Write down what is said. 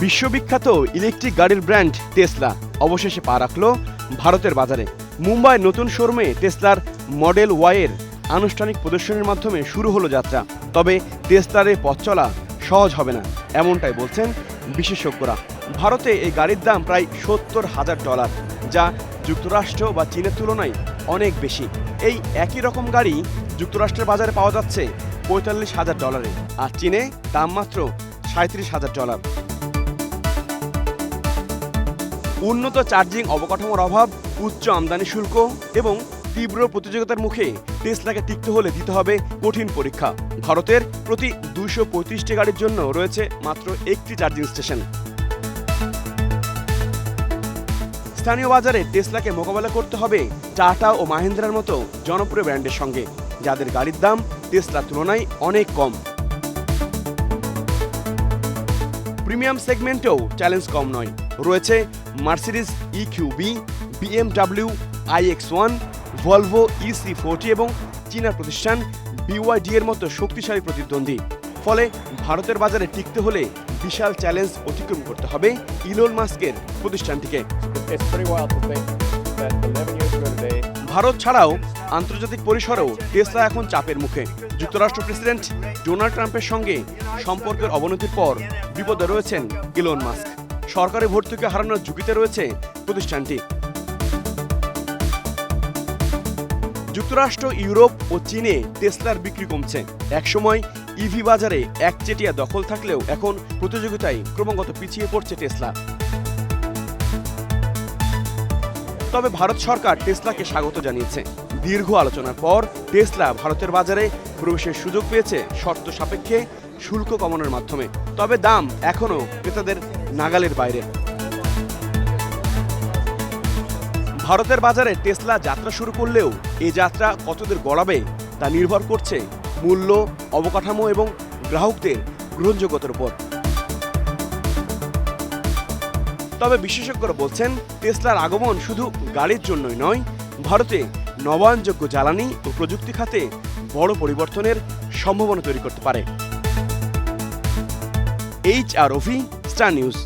বিশ্ববিখ্যাত ইলেকট্রিক গাড়ির brand Tesla অবশেষে পা রাখল ভারতের বাজারে। মুম্বাইয়ের নতুন শোরুমে টেসলার মডেল ওয়াইয়ের আনুষ্ঠানিক প্রদর্শনীর মাধ্যমে শুরু হলো যাত্রা। তবে টেসলার এই পথ চলা সহজ হবে না, এমনটাই বলছেন বিশেষজ্ঞরা। ভারতে এই গাড়ির দাম প্রায় $70,000, যা যুক্তরাষ্ট্র বা চীনের তুলনায় অনেক বেশি। এই একই রকম গাড়ি যুক্তরাষ্ট্রের বাজারে পাওয়া যাচ্ছে $45,000, আর চীনে দাম মাত্র $37,000। উন্নত চার্জিং অবকাঠামোর অভাব, উচ্চ আমদানি শুল্ক এবং তীব্র প্রতিযোগিতার মুখে টেসলাকে টিকতে হলে দিতে হবে কঠিন পরীক্ষা। ভারতের প্রতি 235টি গাড়ির জন্য রয়েছে মাত্র একটি চার্জিং স্টেশন। স্থানীয় বাজারে টেসলাকে মোকাবেলা করতে হবে টাটা ও মাহিন্দ্রার মতো জনপ্রিয় ব্র্যান্ডের সঙ্গে, যাদের গাড়ির দাম টেসলার তুলনায় অনেক কম। প্রিমিয়াম সেগমেন্টেও চ্যালেঞ্জ কম নয়। রয়েছে Mercedes EQB, BMW iX1, Volvo EC40 এবং চীনা প্রতিষ্ঠান BYD এর মতো শক্তিশালী প্রতিদ্বন্দ্বী। ফলে ভারতের বাজারে টিকতে হলে বিশাল চ্যালেঞ্জ অতিক্রম করতে হবে ইলন মাস্কের প্রতিষ্ঠানটিকে। ভারত ছাড়াও আন্তর্জাতিক পরিসরেও টেসলা এখন চাপের মুখে। যুক্তরাষ্ট্র প্রেসিডেন্ট ডোনাল্ড ট্রাম্পের সঙ্গে সম্পর্কের অবনতির পর বিপদে রয়েছেন ইলন মাস্ক। সরকারি ভর্তুকি হারানোর ঝুঁকিতে রয়েছে প্রতিষ্ঠানটি। যুক্তরাষ্ট্র, ইউরোপ ও চীনে টেসলার বিক্রি কমছে। একসময় ইভি বাজারে একচেটিয়া দখল থাকলেও এখন প্রতিযোগিতায় ক্রমাগত পিছিয়ে পড়ছে টেসলা। তবে ভারত সরকার টেসলাকে স্বাগত জানিয়েছে। দীর্ঘ আলোচনার পর টেসলা ভারতের বাজারে প্রবেশের সুযোগ পেয়েছে শর্ত সাপেক্ষে শুল্ক কমানোর মাধ্যমে। তবে দাম এখনও ক্রেতাদের নাগালের বাইরে। ভারতের বাজারে টেসলা যাত্রা শুরু করলেও এই যাত্রা কতদূর গড়াবে তা নির্ভর করছে মূল্য, অবকাঠামো এবং গ্রাহকদের গ্রহণযোগ্যতার উপর। তবে বিশেষজ্ঞরা বলছেন, টেসলার আগমন শুধু গাড়ির জন্যই নয়, ভারতে নবায়নযোগ্য জ্বালানি ও প্রযুক্তি খাতে বড় পরিবর্তনের সম্ভাবনা তৈরি করতে পারে। HROV, star news.